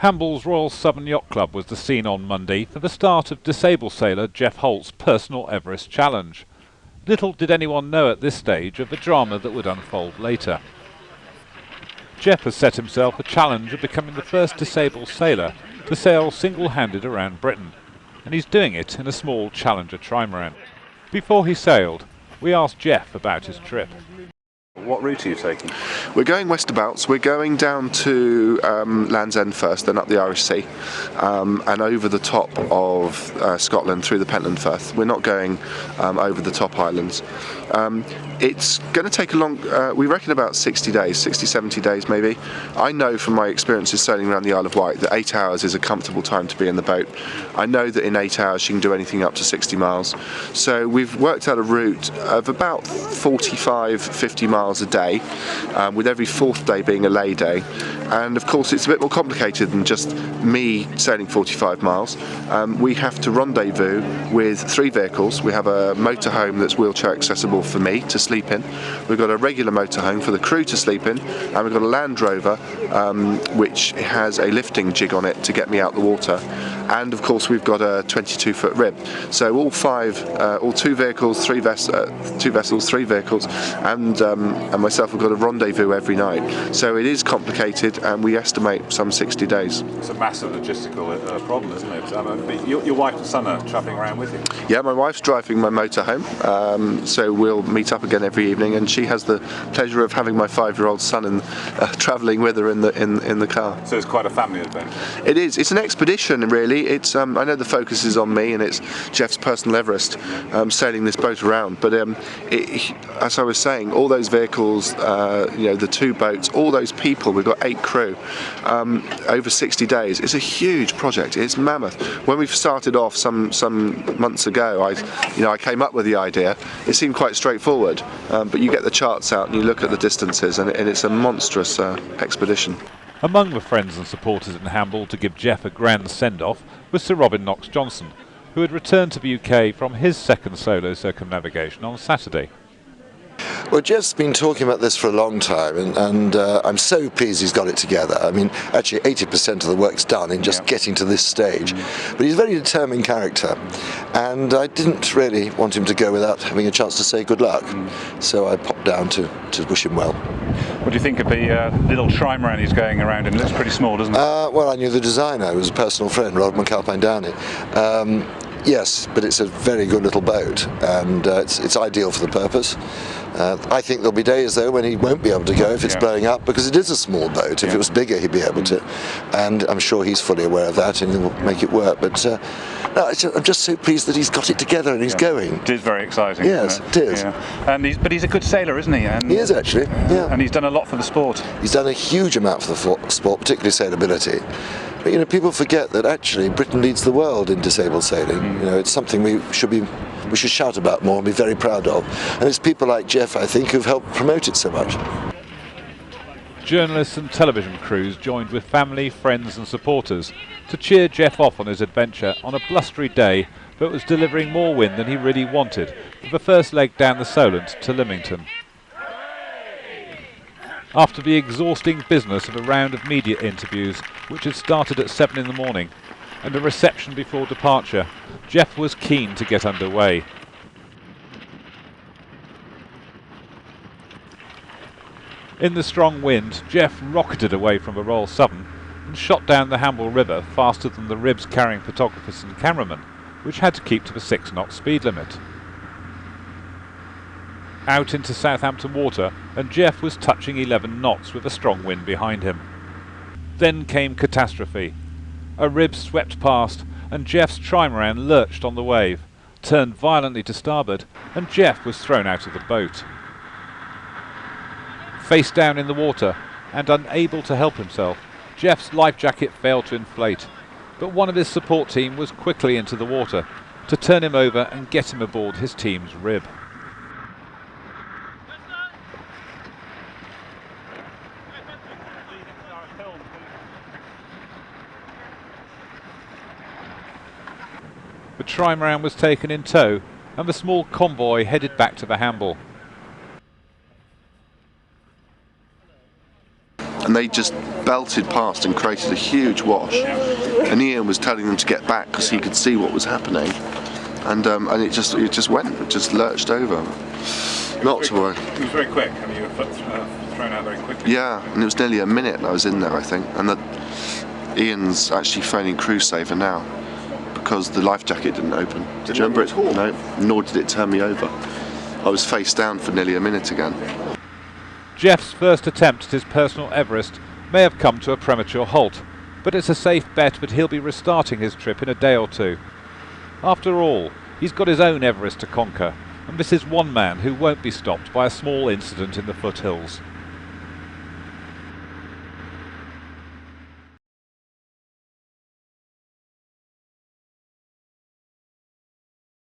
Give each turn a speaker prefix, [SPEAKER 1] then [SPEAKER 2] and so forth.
[SPEAKER 1] Hamble's Royal Southern Yacht Club was the scene on Monday for the start of disabled sailor Geoff Holt's personal Everest challenge. Little did anyone know at this stage of the drama that would unfold later. Geoff has set himself a challenge of becoming the first disabled sailor to sail single-handed around Britain, and he's doing it in a small Challenger trimaran. Before he sailed, we asked Geoff about his trip.
[SPEAKER 2] What route are you taking?
[SPEAKER 3] We're going westabouts. We're going down to Land's End first, then up the Irish Sea, and over the top of Scotland through the Pentland Firth. We're not going over the top islands. It's going to take a long, we reckon about 60 days, 60, 70 days maybe. I know from my experiences sailing around the Isle of Wight that 8 hours is a comfortable time to be in the boat. I know that in 8 hours you can do anything up to 60 miles. So we've worked out a route of about 45, 50 miles a day, with every fourth day being a lay day. And of course it's a bit more complicated than just me sailing 45 miles. We have to rendezvous with 3 vehicles. We have a motorhome that's wheelchair accessible for me to sleep in. We've got a regular motorhome for the crew to sleep in, and we've got a Land Rover which has a lifting jig on it to get me out the water. And of course we've got a 22-foot rib. So all 2 vehicles, 3 vessels, 3 vehicles, and myself have got a rendezvous every night. So it is complicated, and we estimate some 60 days.
[SPEAKER 2] It's a massive logistical problem, isn't it? But your wife and son are travelling around with you?
[SPEAKER 3] Yeah, my wife's driving my motorhome, so we'll meet up again every evening, and she has the pleasure of having my 5-year-old son and travelling with her in the car.
[SPEAKER 2] So it's quite a family adventure.
[SPEAKER 3] It is. It's an expedition, really. It's I know the focus is on me, and it's Geoff's personal Everest, sailing this boat around. But as I was saying, all those vehicles, the 2 boats, all those people. We've got 8 crew over 60 days. It's a huge project. It's mammoth. When we started off some months ago, I came up with the idea. It seemed quite straightforward, but you get the charts out and you look at the distances, and it's a monstrous expedition.
[SPEAKER 1] Among the friends and supporters in Hamble to give Geoff a grand send-off was Sir Robin Knox-Johnson, who had returned to the UK from his second solo circumnavigation on Saturday.
[SPEAKER 4] Well, Geoff's been talking about this for a long time, and I'm so pleased he's got it together. I mean, actually 80% of the work's done in just getting to this stage. But he's a very determined character, and I didn't really want him to go without having a chance to say good luck. So I popped down to wish him well.
[SPEAKER 2] What do you think of the little trimaran he's going around in? It looks pretty small, doesn't it?
[SPEAKER 4] Well, I knew the designer. He was a personal friend, Rod McAlpine Downey. Yes, but it's a very good little boat, and it's ideal for the purpose. I think there'll be days, though, when he won't be able to go if it's blowing up, because it is a small boat. If it was bigger, he'd be able to, and I'm sure he's fully aware of that, and he'll make it work. But no, I'm just so pleased that he's got it together and he's going.
[SPEAKER 2] It is very exciting.
[SPEAKER 4] Yes, it is.
[SPEAKER 2] Yeah. And he's a good sailor, isn't he? And
[SPEAKER 4] he is, actually. Yeah.
[SPEAKER 2] And he's done a lot for the sport.
[SPEAKER 4] He's done a huge amount for the sport, particularly sailability. But people forget that actually Britain leads the world in disabled sailing. It's something we should shout about more and be very proud of. And it's people like Geoff, I think, who've helped promote it so much.
[SPEAKER 1] Journalists and television crews joined with family, friends and supporters to cheer Geoff off on his adventure on a blustery day that was delivering more wind than he really wanted for the first leg down the Solent to Lymington. After the exhausting business of a round of media interviews, which had started at 7 in the morning, and a reception before departure, Geoff was keen to get underway. In the strong wind, Geoff rocketed away from the Royal Southern and shot down the Hamble River faster than the ribs carrying photographers and cameramen, which had to keep to the 6-knot speed limit. Out into Southampton water, and Geoff was touching 11 knots with a strong wind behind him. Then came catastrophe. A rib swept past, and Geoff's trimaran lurched on the wave, turned violently to starboard, and Geoff was thrown out of the boat. Face down in the water, and unable to help himself, Geoff's life jacket failed to inflate, but one of his support team was quickly into the water to turn him over and get him aboard his team's rib. The trimaran was taken in tow, and the small convoy headed back to the Hamble.
[SPEAKER 3] and they just belted past and created a huge wash. And Ian was telling them to get back because he could see what was happening, and it just lurched over. Not to worry.
[SPEAKER 2] It was very quick. I mean, you were thrown out very quickly.
[SPEAKER 3] Yeah, and it was nearly a minute I was in there, I think. And Ian's actually phoning crew saver now because the life jacket didn't open. Did you remember it? No, nor did it turn me over. I was face down for nearly a minute again.
[SPEAKER 1] Geoff's first attempt at his personal Everest may have come to a premature halt, but it's a safe bet that he'll be restarting his trip in a day or two. After all, he's got his own Everest to conquer, and this is one man who won't be stopped by a small incident in the foothills.